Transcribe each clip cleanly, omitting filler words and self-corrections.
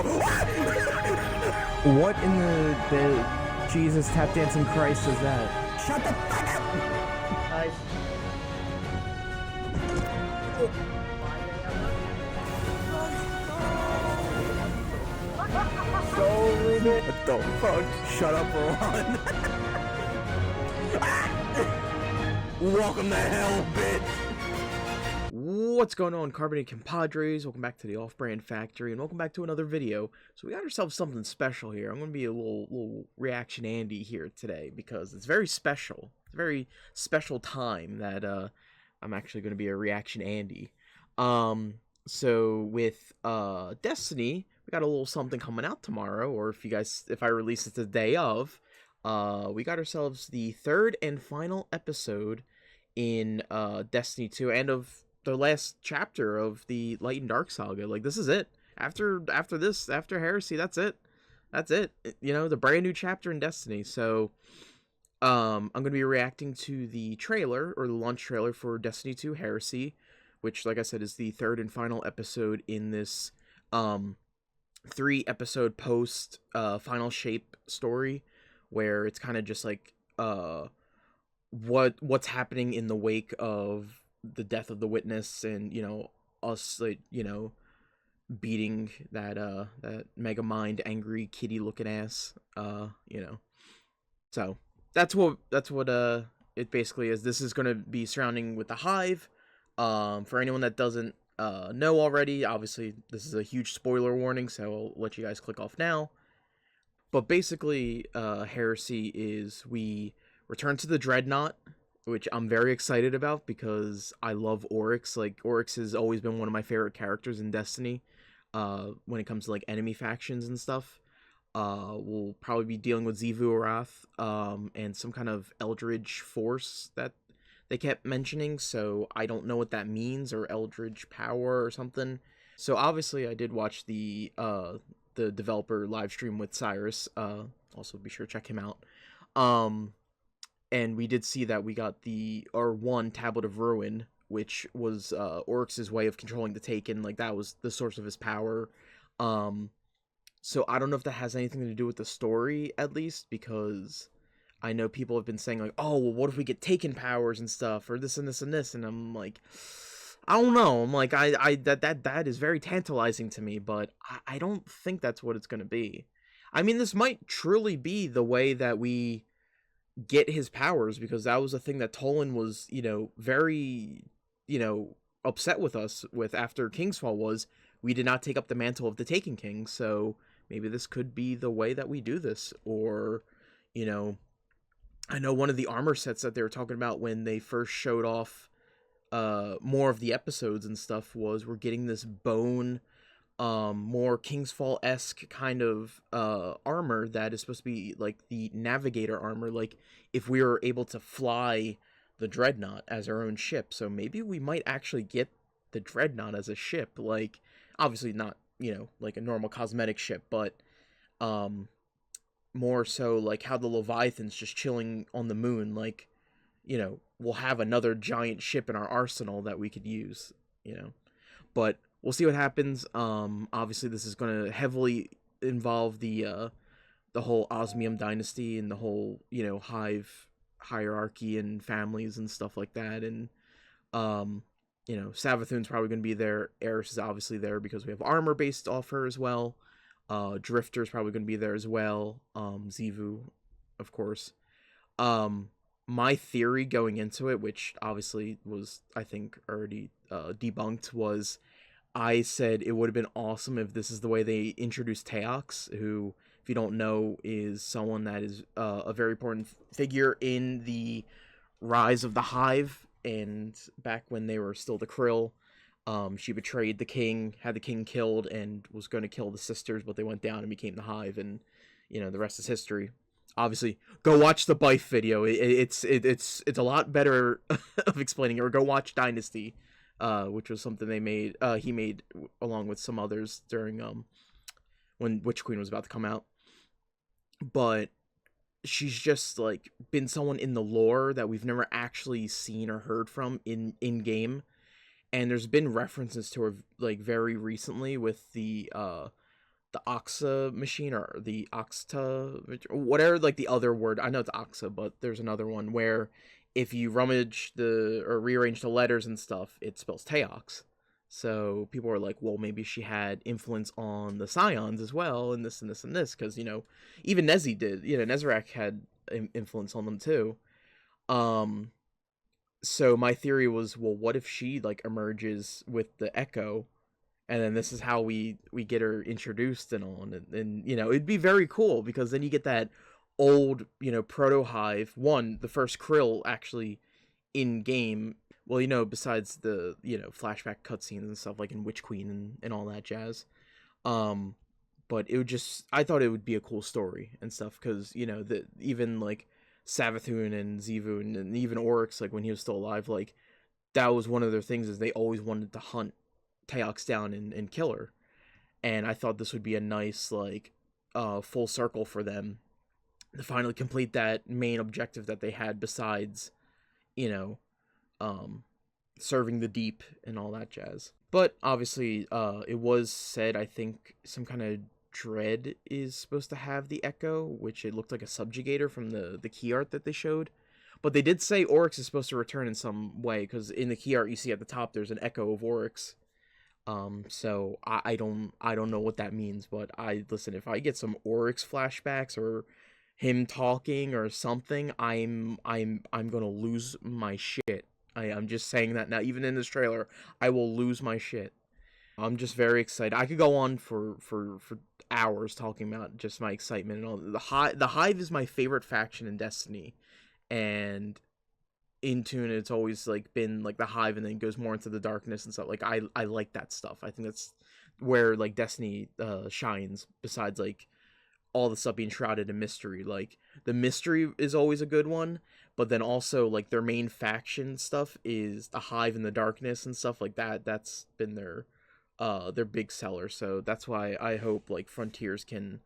What in the Jesus tap dancing Christ is that? Shut the fuck up! Nice. What the fuck? Shut up or run. Welcome to hell, bitch! What's going on, Carbonated compadres? Welcome back to the Off-Brand Factory, and welcome back to another video. So we got ourselves something special here. I'm going to be a little reaction Andy here today, because it's very special. It's a very special time that I'm actually going to be a reaction Andy. So with Destiny, we got a little something coming out tomorrow, or if I release it the day of, we got ourselves the third and final episode in Destiny 2, and of the last chapter of the Light and Dark Saga. Like, this is it. After Heresy, that's it. That's it. You know, the brand new chapter in Destiny. So, I'm going to be reacting to the trailer, or the launch trailer for Destiny 2 Heresy, which, like I said, is the third and final episode in this, 3-episode post, final shape story, where it's kind of just like, what's happening in the wake of the death of the witness, and, you know, us, like, you know, beating that mega mind angry kitty looking ass, you know. So that's what it basically is. This is going to be surrounding with the Hive. For anyone that doesn't know already, obviously this is a huge spoiler warning, so I'll let you guys click off now. But basically, Heresy is we return to the Dreadnaught, which I'm very excited about because I love Oryx. Like, Oryx has always been one of my favorite characters in Destiny, when it comes to, like, enemy factions and stuff. We'll probably be dealing with Xivu Arath, and some kind of Eldritch force that they kept mentioning, so I don't know what that means, or Eldritch power or something. So obviously I did watch the developer live stream with Cyrus, also be sure to check him out. And we did see that we got the R1 Tablet of Ruin, which was Oryx's way of controlling the Taken. Like, that was the source of his power. So I don't know if that has anything to do with the story, at least, because I know people have been saying, like, oh, well, what if we get Taken powers and stuff, or this and this and this, and I'm like, I don't know. I'm like, that is very tantalizing to me, but I don't think that's what it's gonna be. I mean, this might truly be the way that we get his powers, because that was a thing that Tolan was, you know, very, you know, upset with us with after Kingsfall was we did not take up the mantle of the Taken King. So maybe this could be the way that we do this. Or, you know, I know one of the armor sets that they were talking about when they first showed off more of the episodes and stuff was we're getting this bone, more Kingsfall-esque kind of armor that is supposed to be like the navigator armor, like if we were able to fly the Dreadnaught as our own ship. So maybe we might actually get the Dreadnaught as a ship, like, obviously not, you know, like a normal cosmetic ship, but more so like how the Leviathan's just chilling on the moon. Like, you know, we'll have another giant ship in our arsenal that we could use, you know. But we'll see what happens. Obviously, this is going to heavily involve the whole Osmium dynasty and the whole, you know, Hive hierarchy and families and stuff like that. And, you know, Savathun's probably going to be there. Eris is obviously there because we have armor based off her as well. Drifter's probably going to be there as well. Xivu, of course. My theory going into it, which obviously was, I think, already debunked, was I said it would have been awesome if this is the way they introduced Teox, who, if you don't know, is someone that is a very important figure in the rise of the Hive, and back when they were still the Krill. She betrayed the king, had the king killed, and was going to kill the sisters, but they went down and became the Hive, and, you know, the rest is history. Obviously, go watch the Bife video. It's a lot better of explaining it. Or go watch Dynasty, which was something they made. He made along with some others during when Witch Queen was about to come out. But she's just like been someone in the lore that we've never actually seen or heard from in game, and there's been references to her like very recently with the Oxa machine, or the Oxta, whatever, like the other word. I know it's Oxa, but there's another one where if you rummage or rearrange the letters and stuff, it spells Teox. So people are like, well, maybe she had influence on the Scions as well, and this and this and this, because, you know, even Nezi did. You know, Nezarec had influence on them too. So my theory was, well, what if she, like, emerges with the Echo, and then this is how we get her introduced and on, and you know, it'd be very cool, because then you get that old, you know, proto Hive one, the first Krill actually in game. Well, you know, besides the, you know, flashback cutscenes and stuff like in Witch Queen and all that jazz. But it would just, I thought it would be a cool story and stuff, because, you know, the even like Savathun and Zivu and even Oryx, like when he was still alive, like that was one of their things, is they always wanted to hunt Teox down and kill her. And I thought this would be a nice, like, full circle for them to finally complete that main objective that they had, besides, you know, serving the deep and all that jazz. But obviously, it was said, I think some kind of Dread is supposed to have the Echo, which it looked like a subjugator from the key art that they showed. But they did say Oryx is supposed to return in some way, because in the key art you see at the top there's an Echo of Oryx. So I don't know what that means, but listen, if I get some Oryx flashbacks or him talking or something, I'm gonna lose my shit. I'm just saying that now. Even in this trailer, I will lose my shit. I'm just very excited. I could go on for hours talking about just my excitement and all. The Hive is my favorite faction in Destiny, and in Tune it's always like been like the Hive, and then goes more into the darkness and stuff. Like I like that stuff. I think that's where like Destiny shines, besides like all the stuff being shrouded in mystery. Like the mystery is always a good one, but then also like their main faction stuff is the Hive and the darkness and stuff like that. That's been their big seller. So that's why I hope like Frontiers can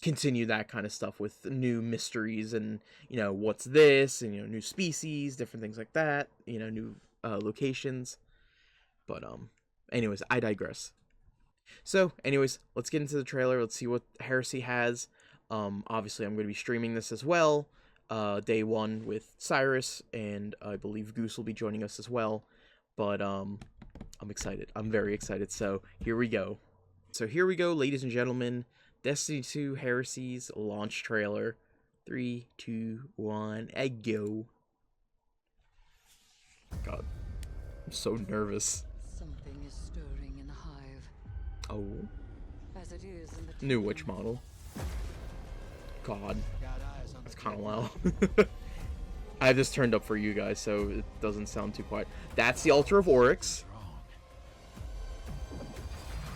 continue that kind of stuff with new mysteries, and, you know, what's this, and, you know, new species, different things like that, you know, new locations. But anyways, I digress. So anyways, let's get into the trailer. Let's see what Heresy has. Obviously I'm going to be streaming this as well, day one with Cyrus, and I believe Goose will be joining us as well. But I'm excited. I'm very excited. So here we go. So here we go, ladies and gentlemen. Destiny 2 Heresy's launch trailer. 3, 2, 1, and go. God, I'm so nervous. Something is stirring in the Hive. Oh. As it is in the New witch model. God. That's kind of loud. I have this turned up for you guys, so it doesn't sound too quiet. That's the altar of Oryx.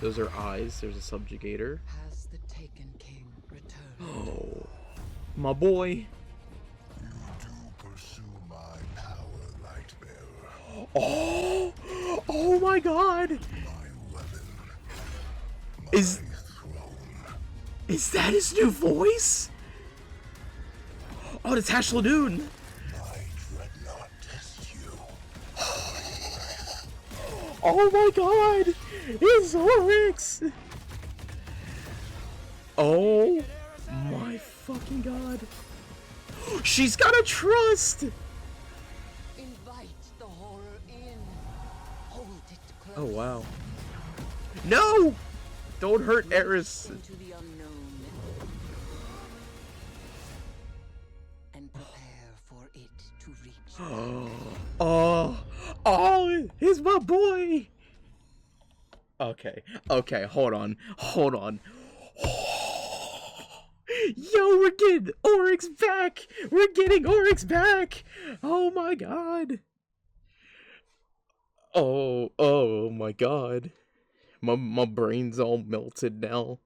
Those are eyes. There's a subjugator. Has the Taken King returned? Oh, my boy. You do pursue my power, Lightbearer. Oh, oh my God. My weapon. My Is that his new voice? Oh, it's Hash Ladoon. My Dreadnaught test you. Oh my God. It's Oryx. Oh my fucking God. She's got a trust. Invite the horror in. Hold it close. Oh wow. No! Don't hurt Eris. Into the unknown. And prepare for it to reach. Oh, he's my boy. Okay, hold on. Yo, we're getting Oryx back. We're getting Oryx back. Oh my God. Oh my God. My brain's all melted now.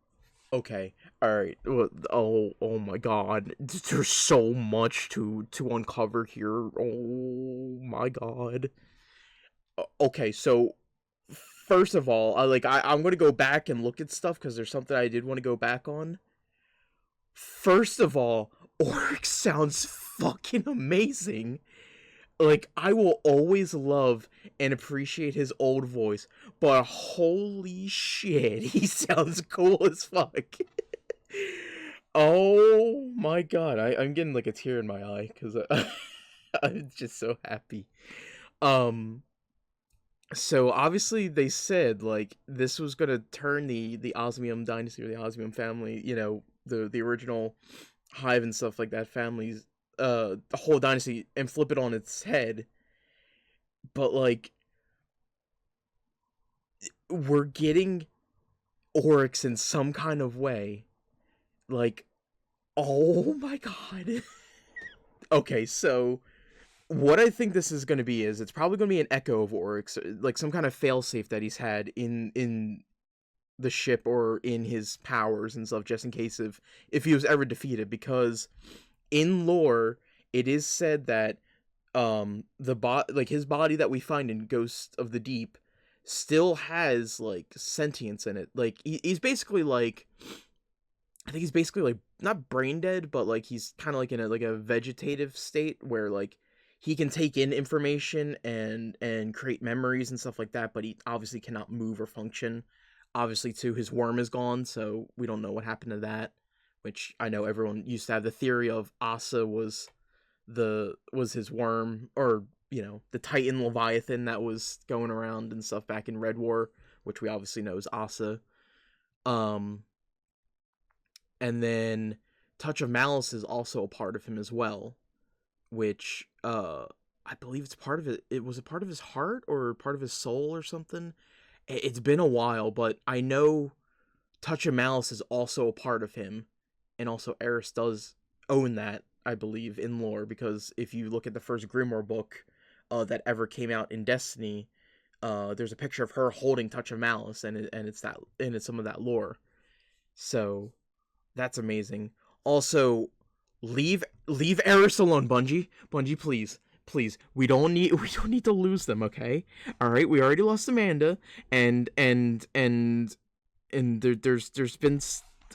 Okay, all right. Oh my God. There's so much to uncover here. Oh my God. Okay, so first of all, I'm gonna go back and look at stuff, because there's something I did want to go back on. First of all, Oryx sounds fucking amazing. like, I will always love and appreciate his old voice, but holy shit, he sounds cool as fuck. Oh my god, I'm getting like a tear in my eye because I'm just so happy. Um, so obviously they said like this was gonna turn the Osmium dynasty or the Osmium family, you know, the original Hive and stuff like that families, the whole dynasty, and flip it on its head. But like we're getting Oryx in some kind of way. Like, oh my god. Okay, so what I think this is going to be is it's probably going to be an echo of Oryx, like some kind of failsafe that he's had in the ship or in his powers and stuff, just in case if he was ever defeated. Because in lore, it is said that like his body that we find in Ghost of the Deep still has like sentience in it. Like he's basically like, I think he's basically like not brain dead, but like he's kind of like in a vegetative state where like he can take in information and create memories and stuff like that, but he obviously cannot move or function. Obviously, too, his worm is gone, so we don't know what happened to that. Which I know everyone used to have the theory of Asa was his worm, or you know, the Titan Leviathan that was going around and stuff back in Red War, which we obviously know is Asa. And then Touch of Malice is also a part of him as well, which I believe it's part of it. It was a part of his heart or part of his soul or something. It's been a while, but I know Touch of Malice is also a part of him, and also Eris does own that, I believe, in lore, because if you look at the first Grimoire book that ever came out in Destiny, there's a picture of her holding Touch of Malice, and it's some of that lore. So that's amazing. Also, leave Eris alone, Bungie. Bungie, please. Please. We don't need to lose them, okay? Alright, we already lost Amanda, and there's been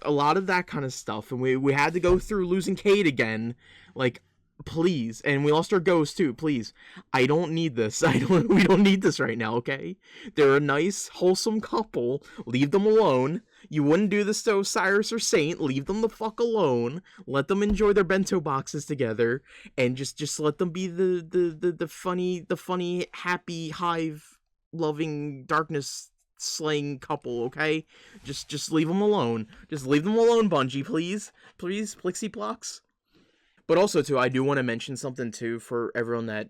a lot of that kind of stuff, and we had to go through losing Cade again. Like, please. And we lost our ghost too, please. I don't need this. We don't need this right now, okay? They're a nice, wholesome couple. Leave them alone. You wouldn't do this to Osiris or Saint. Leave them the fuck alone. Let them enjoy their bento boxes together, and just let them be the funny, happy, Hive loving, darkness slaying couple, okay? Just leave them alone. Just leave them alone, Bungie, please. Please, Plixie Blocks. But also, too, I do want to mention something, too, for everyone that,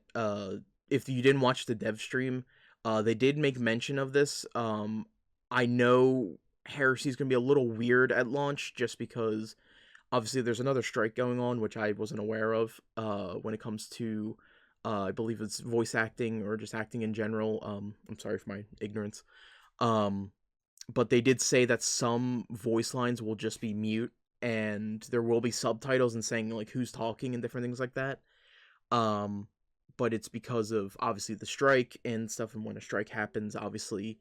if you didn't watch the dev stream, they did make mention of this. I know Heresy is going to be a little weird at launch, just because, obviously, there's another strike going on, which I wasn't aware of, when it comes to, I believe it's voice acting, or just acting in general. I'm sorry for my ignorance. But they did say that some voice lines will just be mute, and there will be subtitles and saying like who's talking and different things like that. But it's because of obviously the strike and stuff, and when a strike happens, obviously,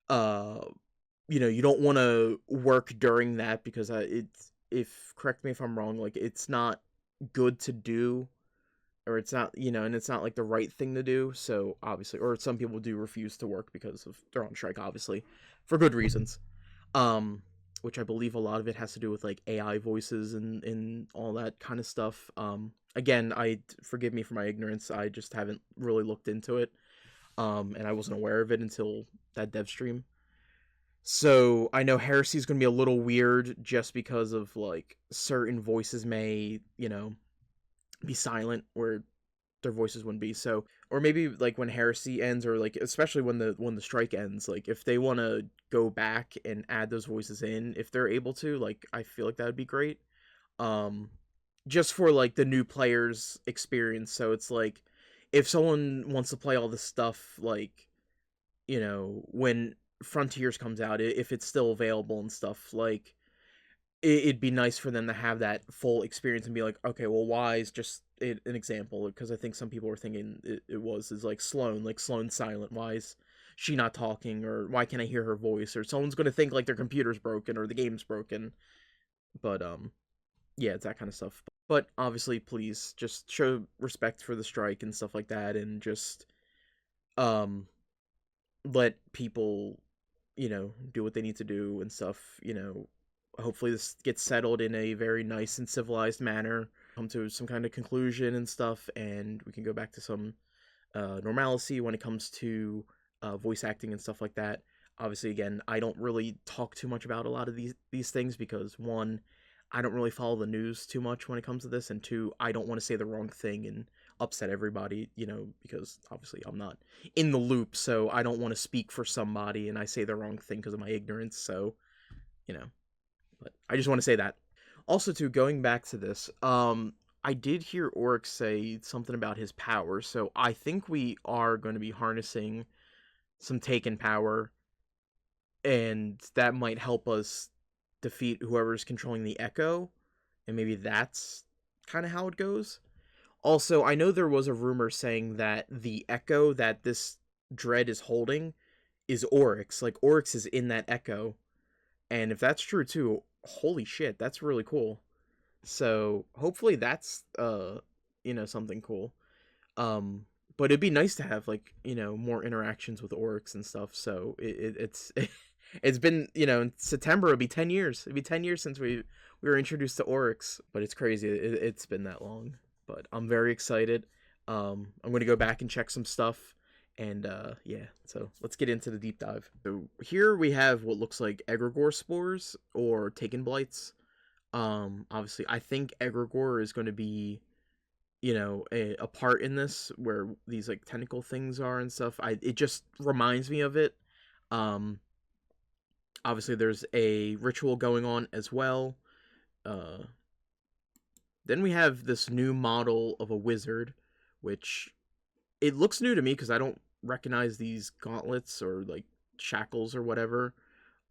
you know, you don't want to work during that, because correct me if I'm wrong, like it's not good to do, or it's not, you know, and it's not like the right thing to do. So obviously, or some people do refuse to work because of they're on strike, obviously, for good reasons. Which I believe a lot of it has to do with like AI voices and all that kind of stuff. Again, forgive me for my ignorance. I just haven't really looked into it. And I wasn't aware of it until that dev stream. So I know Heresy is going to be a little weird just because of like certain voices may, you know, be silent where their voices wouldn't be. So, or maybe like when Heresy ends, or like especially when the strike ends, like if they want to go back and add those voices in, if they're able to, like I feel like that would be great. Just for like the new players experience. So it's like if someone wants to play all this stuff, like, you know, when Frontiers comes out, if it's still available and stuff, like it'd be nice for them to have that full experience and be like, okay, well, why is just an example, because I think some people were thinking is like Sloane's silent, why is she not talking, or why can't I hear her voice, or someone's going to think like their computer's broken or the game's broken. But yeah, it's that kind of stuff. But obviously, please just show respect for the strike and stuff like that, and just um let people, do what they need to do and stuff. Hopefully this gets settled in a very nice and civilized manner, come to some kind of conclusion and stuff, and we can go back to some normalcy when it comes to voice acting and stuff like that. Obviously, again, I don't really talk too much about a lot of these things because, one, I don't really follow the news too much when it comes to this, and two, I don't want to say the wrong thing and upset everybody, because obviously I'm not in the loop, so I don't want to speak for somebody and I say the wrong thing because of my ignorance, so, but I just want to say that. Also, too, going back to this, I did hear Oryx say something about his power, so I think we are going to be harnessing some Taken power, and that might help us defeat whoever's controlling the Echo, and maybe that's kind of how it goes. Also, I know there was a rumor saying that the Echo that this Dread is holding is Oryx. Like, Oryx is in that Echo, and if that's true too, holy shit, that's really cool. So hopefully that's something cool. But it'd be nice to have, like, more interactions with Oryx and stuff. So it's it's been, in September it'll be 10 years. It'd be 10 years since we were introduced to Oryx, but it's crazy. It's been that long. But I'm very excited. I'm going to go back and check some stuff. And yeah, so let's get into the deep dive. So here we have what looks like egregore spores or Taken blights. Obviously, I think egregore is going to be, a part in this where these like tentacle things are and stuff. It just reminds me of it. Obviously, there's a ritual going on as well. Then we have this new model of a wizard, which it looks new to me because I don't recognize these gauntlets or like shackles or whatever.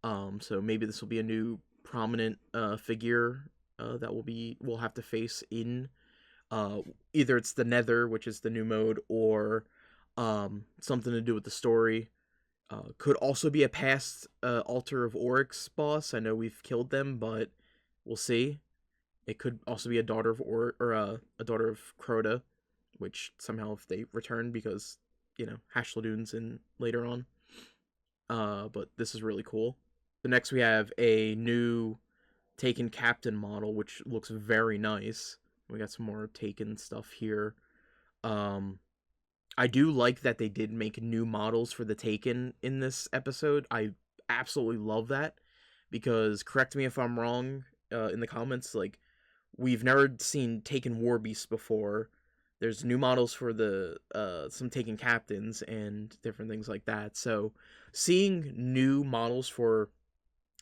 So maybe this will be a new prominent figure that we'll have to face in either it's the Nether, which is the new mode, or something to do with the story. Could also be a past Altar of Oryx boss. I know we've killed them, but we'll see. It could also be a daughter of a daughter of Crota, which somehow if they return because Hashladoon's in later on. But this is really cool. The next we have a new Taken Captain model, which looks very nice. We got some more Taken stuff here. I do like that they did make new models for the Taken in this episode. I absolutely love that because, correct me if I'm wrong in the comments, like, we've never seen Taken War Beasts before. There's new models for the some Taken Captains and different things like that. So seeing new models for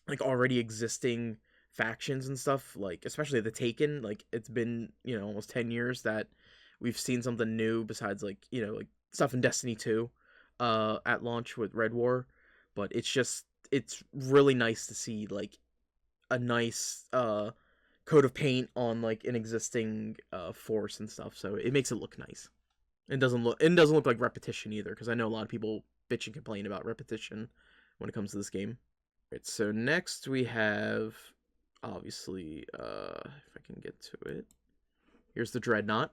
like already existing factions and stuff, like especially the Taken, like it's been almost 10 years that we've seen something new besides like like stuff in Destiny 2 at launch with Red War. But it's really nice to see like a nice coat of paint on like an existing force and stuff, so it makes it look nice. It doesn't look like repetition either, because I know a lot of people bitch and complain about repetition when it comes to this game. Right, so next we have, obviously, if I can get to it, here's the Dreadnaught.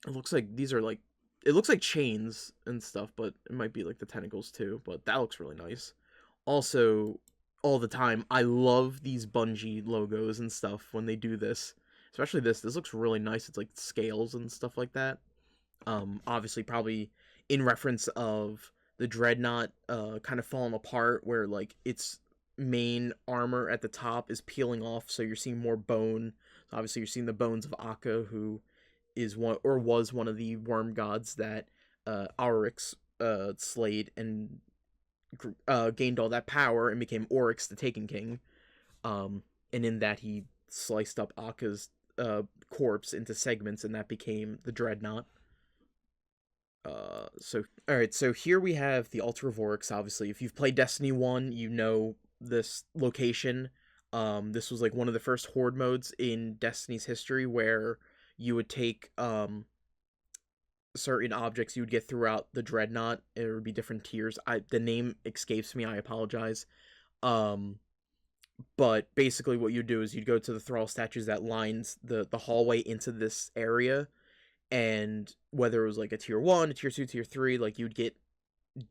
It looks like these are like, it looks like chains and stuff, but it might be like the tentacles too, but that looks really nice. Also, all the time, I love these Bungie logos and stuff when they do this, especially this looks really nice. It's like scales and stuff like that. Obviously probably in reference of the Dreadnaught kind of falling apart, where like its main armor at the top is peeling off, so you're seeing more bone. So obviously you're seeing the bones of Akka, who is was one of the worm gods that Oryx slayed and gained all that power and became Oryx, the Taken King. And in that he sliced up Akka's corpse into segments, and that became the Dreadnaught. Alright, so here we have the Altar of Oryx. Obviously, if you've played Destiny 1, you know this location. This was like one of the first horde modes in Destiny's history where you would take certain objects you would get throughout the Dreadnaught. It would be different tiers. The name escapes me, I apologize. But basically what you do is you'd go to the thrall statues that lines the hallway into this area, and whether it was like a tier 1, a tier 2, tier 3, like you'd get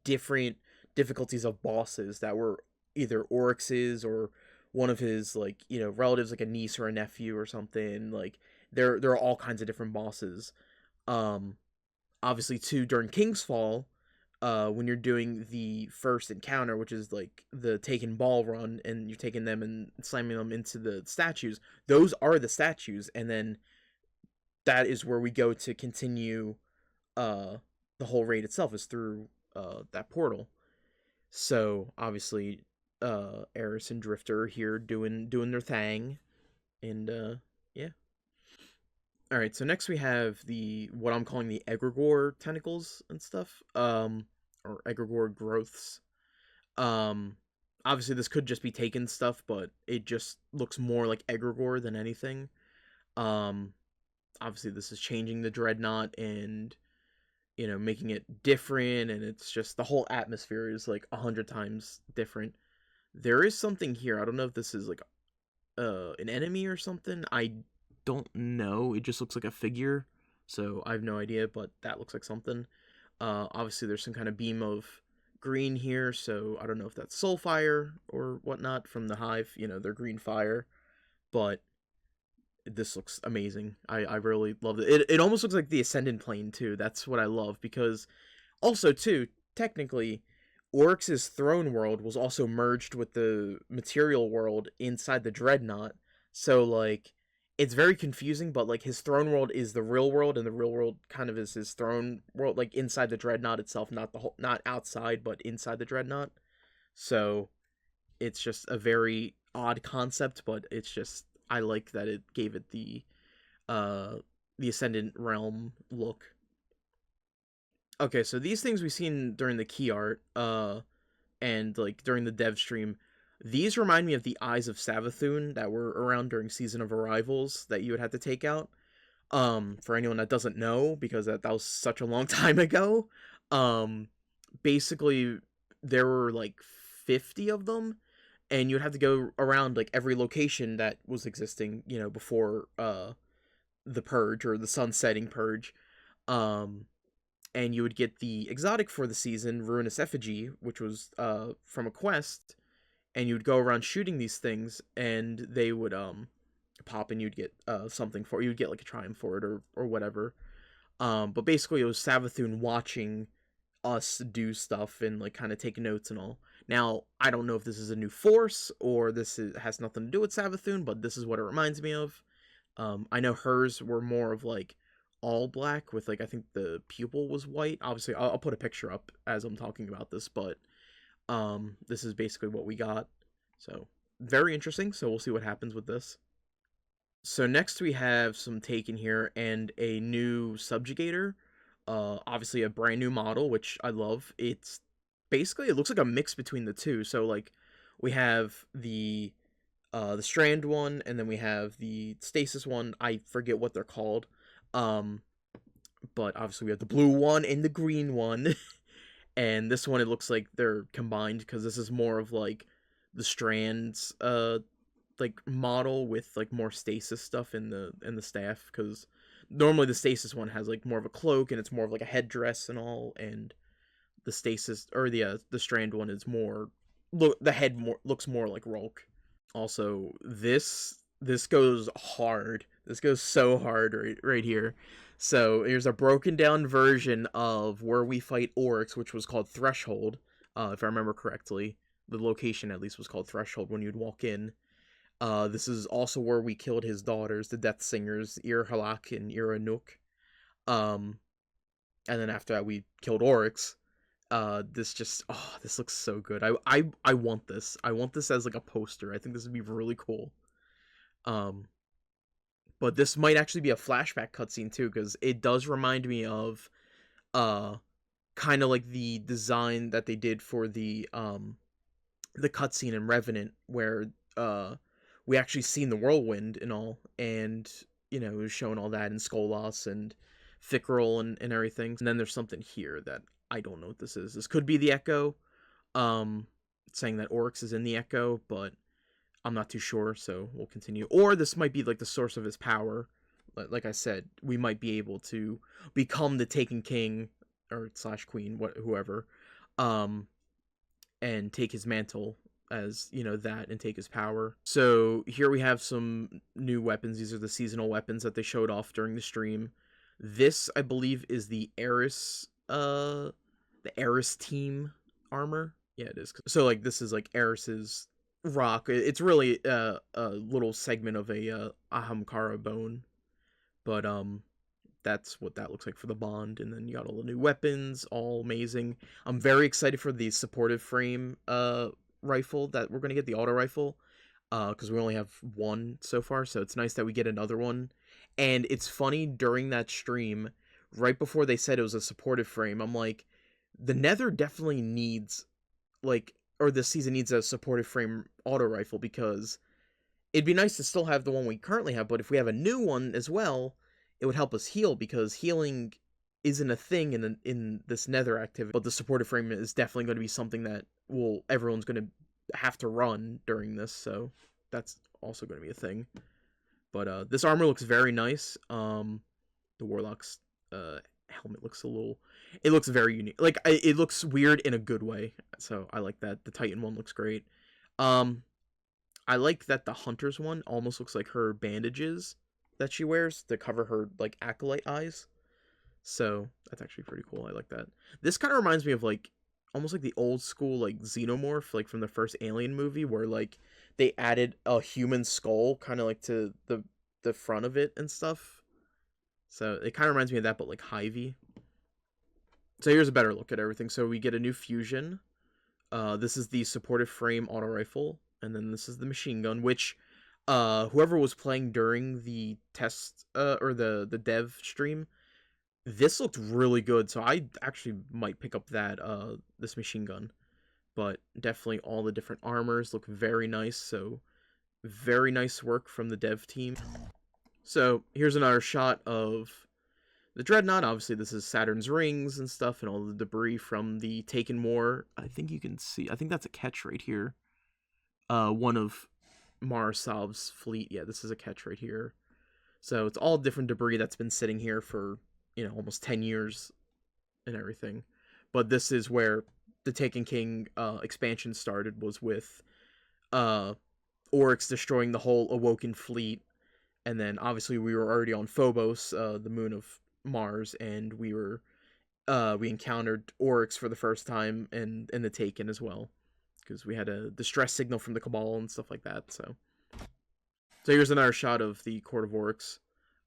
different difficulties of bosses that were either Oryx's or one of his, like, you know, relatives, like a niece or a nephew or something. Like there are all kinds of different bosses. Obviously too, during King's Fall, when you're doing the first encounter, which is like the taken ball run, and you're taking them and slamming them into the statues, those are the statues, and then that is where we go to continue the whole raid itself, is through that portal. So obviously Eris and Drifter are here doing their thing, and yeah. All right, so next we have the what I'm calling the egregore tentacles and stuff, or egregore growths. Obviously this could just be taken stuff, but it just looks more like egregore than anything. Obviously this is changing the Dreadnaught and, you know, making it different, and it's just the whole atmosphere is like 100 times different. There is something here. I don't know if this is like an enemy or something. I don't know. It just looks like a figure, so I have no idea, but that looks like something. Obviously there's some kind of beam of green here, so I don't know if that's soulfire or whatnot from the Hive, you know, their green fire, but this looks amazing. I really love it. It almost looks like the Ascendant Plane too. That's what I love, because also too, technically, Oryx's throne world was also merged with the material world inside the Dreadnaught. So like it's very confusing, but like his throne world is the real world, and the real world kind of is his throne world, like inside the Dreadnaught itself, not outside, but inside the Dreadnaught. So it's just a very odd concept, but it's just, I like that it gave it the Ascendant Realm look. Okay, so these things we've seen during the key art, and like during the dev stream. These remind me of the Eyes of Savathun that were around during Season of Arrivals that you would have to take out. For anyone that doesn't know, because that was such a long time ago. Basically, there were like 50 of them, and you'd have to go around like every location that was existing, you know, before the purge, or the sunsetting purge. And you would get the exotic for the season, Ruinous Effigy, which was from a quest, and you'd go around shooting these things, and they would pop, and you'd get something for it. You'd get like a triumph for it, or whatever. But basically it was Savathun watching us do stuff and like kind of take notes and all. Now, I don't know if this is a new force or has nothing to do with Savathun, but this is what it reminds me of. I know hers were more of like all black with like, I think the pupil was white. Obviously, I'll put a picture up as I'm talking about this, but this is basically what we got. So very interesting. So we'll see what happens with this. So next we have some taken here and a new subjugator. Obviously a brand new model, which I love. It's basically, it looks like a mix between the two. So like we have the strand one, and then we have the stasis one. I forget what they're called. But obviously we have the blue one and the green one. And this one, it looks like they're combined, because this is more of like the strands like model with like more stasis stuff in the staff, because normally the stasis one has like more of a cloak and it's more of like a headdress and all, and the stasis, or the strand one is more, the head looks more like Rolk. Also, this goes hard. This goes so hard right here. So here's a broken down version of where we fight Oryx, which was called Threshold, if I remember correctly. The location at least was called Threshold when you'd walk in. This is also where we killed his daughters, the Death Singers, Ir-Halak and Ir-Anuk. And then after that we killed Oryx. This looks so good. I want this. I want this as like a poster. I think this would be really cool. But this might actually be a flashback cutscene too, because it does remind me of kind of like the design that they did for the cutscene in Revenant, where we actually seen the whirlwind and all, and you know, it was showing all that in Skolas and Fickrel and everything. And then there's something here that I don't know what this is. This could be the Echo, saying that Oryx is in the Echo, but I'm not too sure, so we'll continue. Or this might be like the source of his power. Like I said, we might be able to become the Taken King or slash Queen, whoever, and take his mantle as, you know, that, and take his power. So here we have some new weapons. These are the seasonal weapons that they showed off during the stream. This, I believe, is the Eris team armor. Yeah, it is. So like this is like Eris's rock. It's really a little segment of a Ahamkara bone, but that's what that looks like for the bond. And then you got all the new weapons, all amazing. I'm very excited for the supportive frame rifle that we're gonna get, the auto rifle, because we only have one so far, so it's nice that we get another one. And it's funny, during that stream, right before they said it was a supportive frame, I'm like, the Nether definitely needs, like, or this season needs a supportive frame auto rifle, because it'd be nice to still have the one we currently have, but if we have a new one as well, it would help us heal, because healing isn't a thing in this Nether activity. But the supportive frame is definitely going to be something that everyone's going to have to run during this, so that's also going to be a thing. But this armor looks very nice. The Warlock's helmet looks it looks very unique. Like, it looks weird in a good way, so I like that. The Titan one looks great. I like that the Hunter's one almost looks like her bandages that she wears to cover her, like, acolyte eyes. So that's actually pretty cool. I like that. This kind of reminds me of, like, almost like the old school, like, Xenomorph, like from the first Alien movie, where, like, they added a human skull kind of like to the front of it and stuff. So it kind of reminds me of that, but like Hive. So here's a better look at everything. So we get a new fusion. This is the supportive frame auto rifle, and then this is the machine gun, which whoever was playing during the test or the dev stream, this looked really good. So I actually might pick up that this machine gun. But definitely all the different armors look very nice. So very nice work from the dev team. So here's another shot of the Dreadnaught. Obviously this is Saturn's rings and stuff, and all the debris from the Taken War. I think you can see, I think that's a catch right here. One of Marasav's fleet. Yeah, this is a catch right here. So it's all different debris that's been sitting here for, you know, almost 10 years and everything. But this is where the Taken King expansion started, was with Oryx destroying the whole Awoken fleet. And then obviously we were already on Phobos, the moon of Mars, and we encountered Oryx for the first time, and the Taken as well, because we had a distress signal from the Cabal and stuff like that. So here's another shot of the Court of Oryx.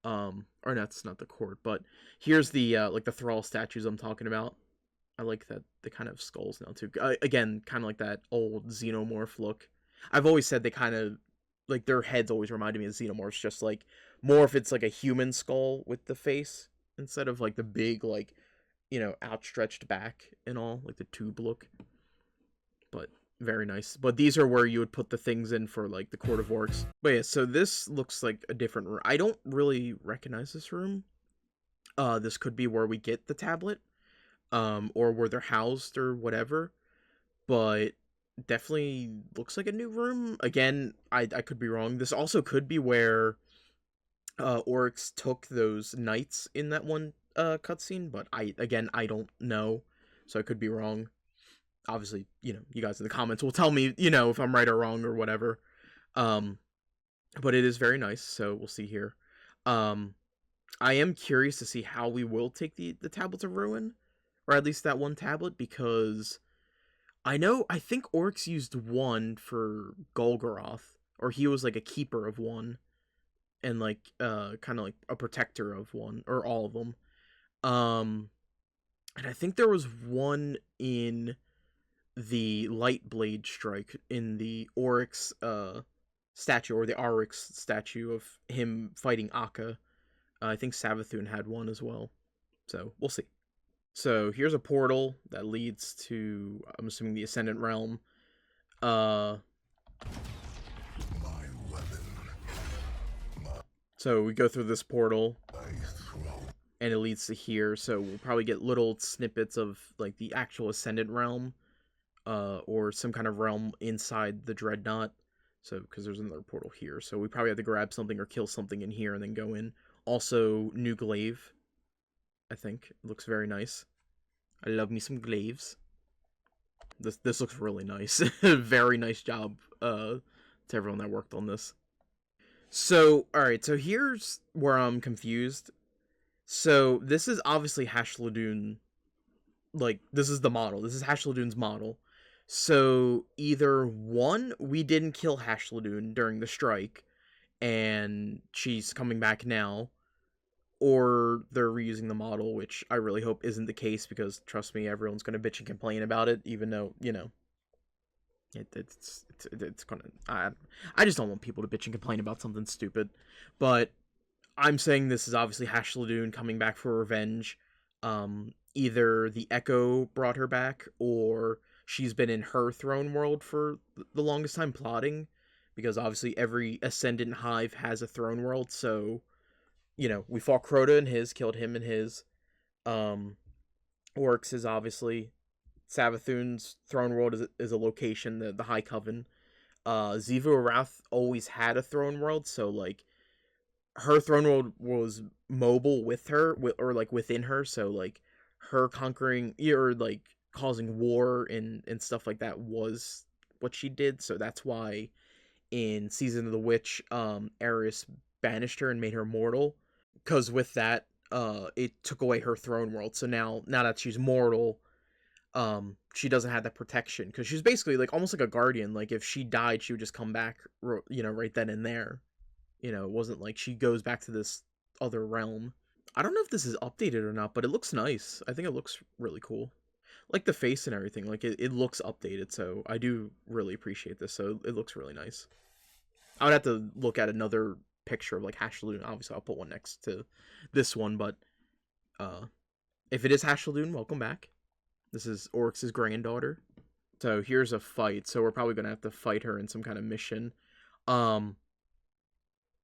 Or that's not the court, but here's the like the Thrall statues I'm talking about. I like that they kind of skulls now too. Again, kind of like that old Xenomorph look. I've always said they kind of, like, their heads always reminded me of Xenomorphs, just like more if it's like a human skull with the face instead of like the big, like, you know, outstretched back and all, like the tube look. But very nice. But these are where you would put the things in for like the Court of Oryx. But yeah, so this looks like a different room. I don't really recognize this room. This could be where we get the tablet, or where they're housed or whatever. But definitely looks like a new room. Again, I could be wrong. This also could be where Oryx took those knights in that one cutscene, but I don't know, so I could be wrong. Obviously, you know, you guys in the comments will tell me, you know, if I'm right or wrong or whatever. But it is very nice, so we'll see here. I am curious to see how we will take the tablets of ruin, or at least that one tablet, because I think Oryx used one for Golgoroth, or he was like a keeper of one, and like kind of like a protector of one, or all of them. And I think there was one in the Light Blade Strike, in the Oryx statue, or the Oryx statue of him fighting Akka. I think Savathun had one as well, so we'll see. So here's a portal that leads to, I'm assuming, the Ascendant Realm. My weapon. So we go through this portal, My throat. and it leads to here. So we'll probably get little snippets of like the actual Ascendant Realm, or some kind of realm inside the Dreadnaught. So, because there's another portal here. So we probably have to grab something or kill something in here and then go in. Also, new glaive. I think. It looks very nice. I love me some glaives. This looks really nice. Very nice job to everyone that worked on this. So, alright, so here's where I'm confused. So, this is obviously Hashladoon. Like, this is the model. This is Hashladoon's model. So, either one, we didn't kill Hashladoon during the strike, and she's coming back now, or they're reusing the model, which I really hope isn't the case, because, trust me, everyone's going to bitch and complain about it, even though, you know, it's gonna... I just don't want people to bitch and complain about something stupid, but I'm saying this is obviously Hashladoon coming back for revenge. Either the Echo brought her back, or she's been in her throne world for the longest time plotting, because obviously every Ascendant Hive has a throne world, so, you know, we fought Crota in his, killed him in his. Oryx is obviously... Savathun's throne world is a location, the High Coven. Xivu Arath always had a throne world, so, like, her throne world was mobile with her, or, like, within her, so, like, her conquering, or, like, causing war and stuff like that was what she did, so that's why in Season of the Witch, Eris banished her and made her mortal, because with that, it took away her throne world, so now that she's mortal, she doesn't have that protection, because she's basically, like, almost like a guardian. Like, if she died, she would just come back, you know, right then and there. You know, it wasn't like she goes back to this other realm. I don't know if this is updated or not, but it looks nice. I think it looks really cool. Like, the face and everything, like, it looks updated, so I do really appreciate this, so it looks really nice. I would have to look at another picture of, like, Hashladoon. Obviously, I'll put one next to this one, but, if it is Hashladoon, welcome back. This is Oryx's granddaughter. So here's a fight. So we're probably gonna have to fight her in some kind of mission.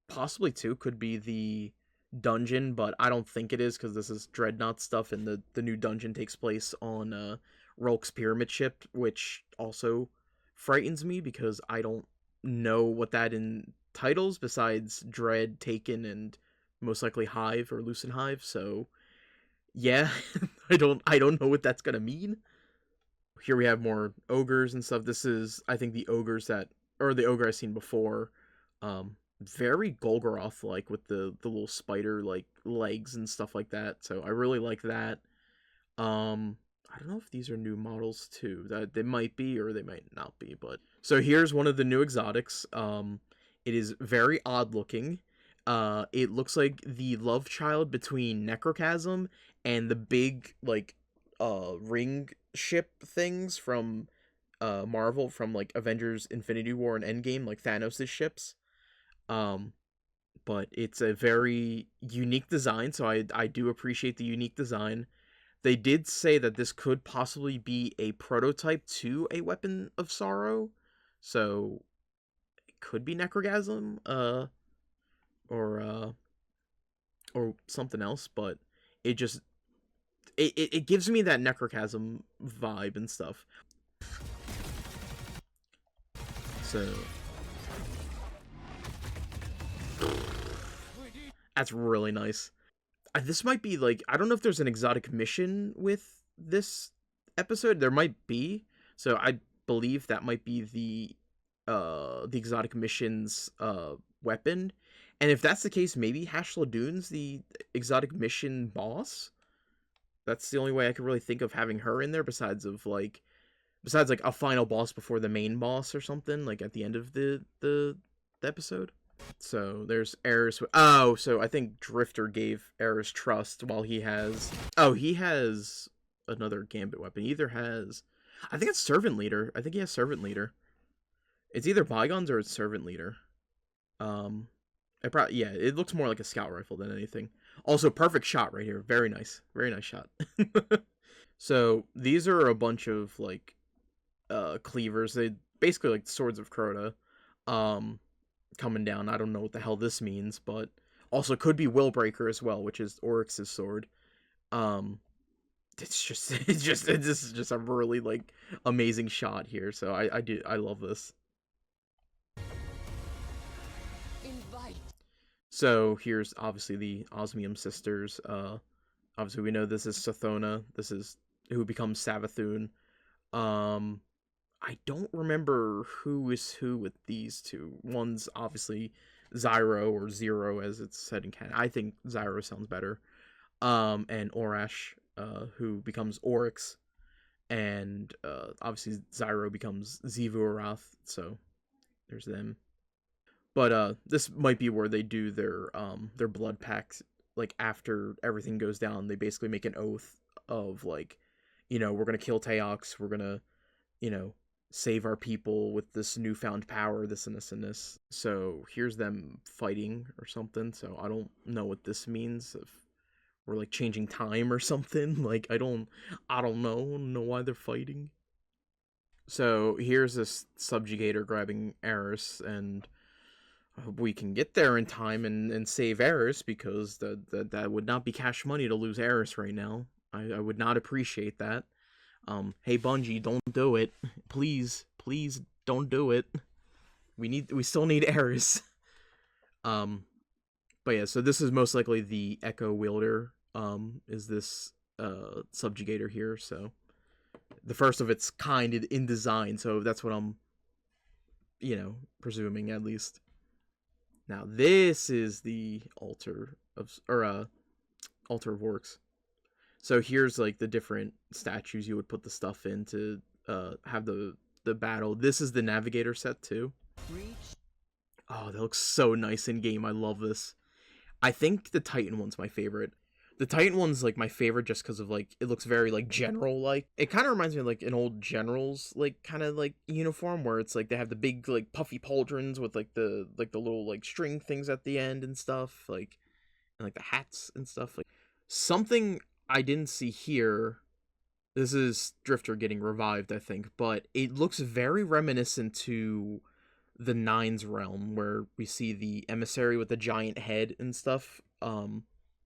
Possibly too could be the dungeon, but I don't think it is, because this is Dreadnaught stuff, and the new dungeon takes place on Rolk's pyramid ship, which also frightens me, because I don't know what that entitles besides Dread, Taken, and most likely Hive or Lucent Hive. So yeah, I don't know what that's gonna mean. Here we have more ogres and stuff. This is, I think, the ogres that, or the ogre I've seen before. Very Golgoroth-like, with the little spider, like, legs and stuff like that. So I really like that. I don't know if these are new models too. That they might be, or they might not be. But so here's one of the new exotics. It is very odd looking. It looks like the love child between Necrochasm and the big, like, ring ship things from Marvel, from, like, Avengers Infinity War and Endgame, like Thanos' ships. But it's a very unique design, so I do appreciate the unique design. They did say that this could possibly be a prototype to a Weapon of Sorrow, so it could be Necrochasm, or something else, but it just, it gives me that Necrochasm vibe and stuff. So that's really nice. This might be, like, I don't know if there's an exotic mission with this episode. There might be, so I believe that might be the exotic mission's weapon. And if that's the case, maybe Hashladoon's the exotic mission boss. That's the only way I could really think of having her in there, besides like a final boss before the main boss or something, like at the end of the episode. So there's Eris. Oh, so I think Drifter gave Eris trust, while he has... Oh, he has another Gambit weapon. He either has... I think it's Servant Leader. I think he has Servant Leader. It's either Bygones or it's Servant Leader. Yeah, it looks more like a scout rifle than anything. Also, perfect shot right here. Very nice. Very nice shot. So, these are a bunch of, like, cleavers. They basically like Swords of Crota. Coming down. I don't know what the hell this means, but also could be Willbreaker as well, which is Oryx's sword. This is just a really, like, amazing shot here. So I love this. So here's obviously the Osmium sisters. Obviously we know this is Sathona. This is who becomes Savathun. Um, I don't remember who is who with these two. One's obviously Zyro or Zero as it's said in canon. I think Zyro sounds better. And Orash, who becomes Oryx, and obviously Zyro becomes Xivu Arath. So there's them. But this might be where they do their blood pact. Like after everything goes down, they basically make an oath of like, we're gonna kill Teox. We're gonna, you know, save our people with this newfound power, this and this and this. So here's them fighting or something. So I don't know what this means. If we're like changing time or something. Like I don't know why they're fighting. So here's this subjugator grabbing Eris, and we can get there in time and save Eris, because that would not be cash money to lose Eris right now. I would not appreciate that. Hey Bungie, don't do it. Please don't do it. We still need Eris. But yeah, so this is most likely the Echo Wielder, is this subjugator here, so the first of its kind in design, so that's what I'm presuming at least. Now this is the altar of Oryx. So here's like the different statues you would put the stuff in to have the battle. This is the navigator set too. Oh, that looks so nice in game. I love this. I think the Titan one's my favorite. The Titan one's like my favorite just because of like it looks very like general like. It kind of reminds me of like an old general's like kind of like uniform where it's like they have the big like puffy pauldrons with like the little like string things at the end and stuff, like, and like the hats and stuff. Like something I didn't see here. This is Drifter getting revived, I think, but it looks very reminiscent to the Nines realm, where we see the emissary with the giant head and stuff.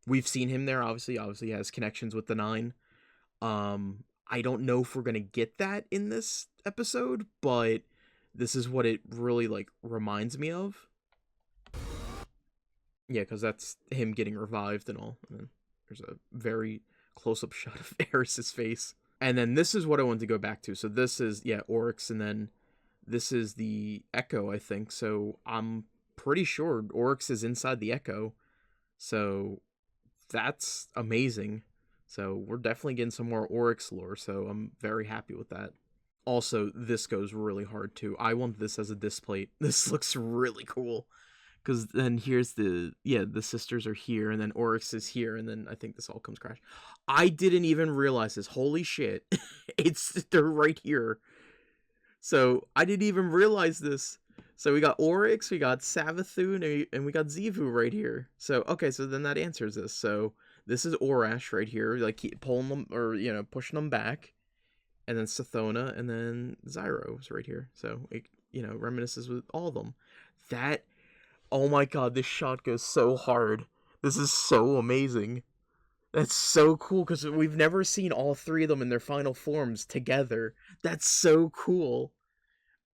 We've seen him there, obviously he has connections with the Nine. I don't know if we're gonna get that in this episode, but this is what it really like reminds me of. Yeah, because that's him getting revived and all. And then there's a very close-up shot of Eris's face. And then this is what I wanted to go back to. So this is, yeah, Oryx, and then this is the Echo, I think. So I'm pretty sure Oryx is inside the Echo. So that's amazing. So we're definitely getting some more Oryx lore. So I'm very happy with that. Also, this goes really hard too. I want this as a display. This looks really cool. Because then here's the sisters are here, and then Oryx is here, and then I think this all comes crash. I didn't even realize this. Holy shit. They're right here. So I didn't even realize this. So we got Oryx, we got Savathun, and we got Xivu right here. So, okay, so then that answers this. So this is Orash right here, like keep pulling them, or, pushing them back. And then Sathona, and then Zyro's right here. So it, reminisces with all of them. That, oh my god, this shot goes so hard. This is so amazing. That's so cool, because we've never seen all three of them in their final forms together. That's so cool.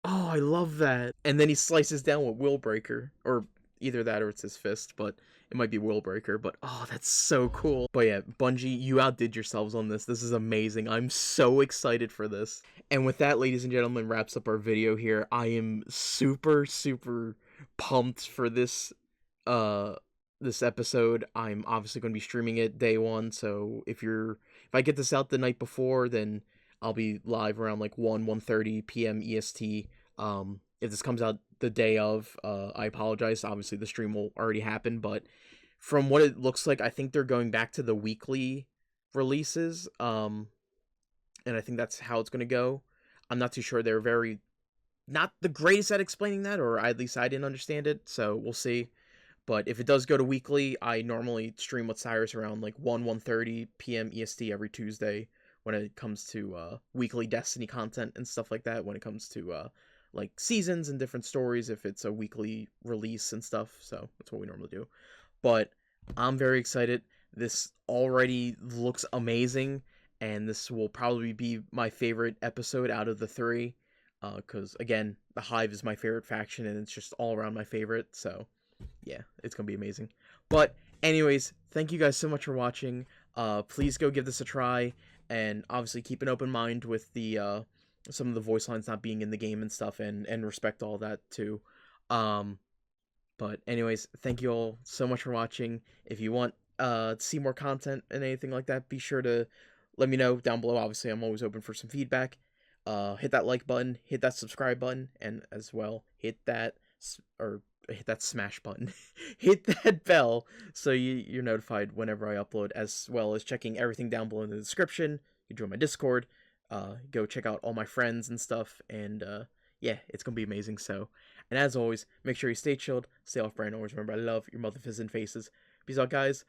Oh, I love that. And then he slices down with Willbreaker. Or either that or it's his fist, but it might be Willbreaker. But, oh, that's so cool. But yeah, Bungie, you outdid yourselves on this. This is amazing. I'm so excited for this. And with that, ladies and gentlemen, wraps up our video here. I am super, super pumped for this episode. I'm obviously going to be streaming it day one, so if I get this out the night before, then I'll be live around like 1:30 p.m. EST. If this comes out the day of, I apologize. Obviously the stream will already happen, but from what it looks like, I think they're going back to the weekly releases, and I think that's how it's going to go. I'm not too sure. They're very not the greatest at explaining that, or at least I didn't understand it, so we'll see. But if it does go to weekly, I normally stream with Cyrus around like 1:30 p.m. EST every Tuesday when it comes to weekly Destiny content and stuff like that, when it comes to like seasons and different stories, if it's a weekly release and stuff. So that's what we normally do. But I'm very excited. This already looks amazing, and this will probably be my favorite episode out of the three. Because, again, the Hive is my favorite faction, and it's just all around my favorite, so yeah, it's gonna be amazing. But anyways, thank you guys so much for watching. Please go give this a try, and obviously keep an open mind with the some of the voice lines not being in the game and stuff, and respect all that too. But anyways, thank you all so much for watching. If you want to see more content and anything like that, be sure to let me know down below. Obviously, I'm always open for some feedback. Hit that like button, hit that subscribe button, and as well hit that smash button. Hit that bell so you're notified whenever I upload, as well as checking everything down below in the description. You join my Discord, go check out all my friends and stuff, and yeah, it's gonna be amazing. So, and as always, make sure you stay chilled, stay off brand. Always remember, I love your mother fizzing faces. Peace out, guys.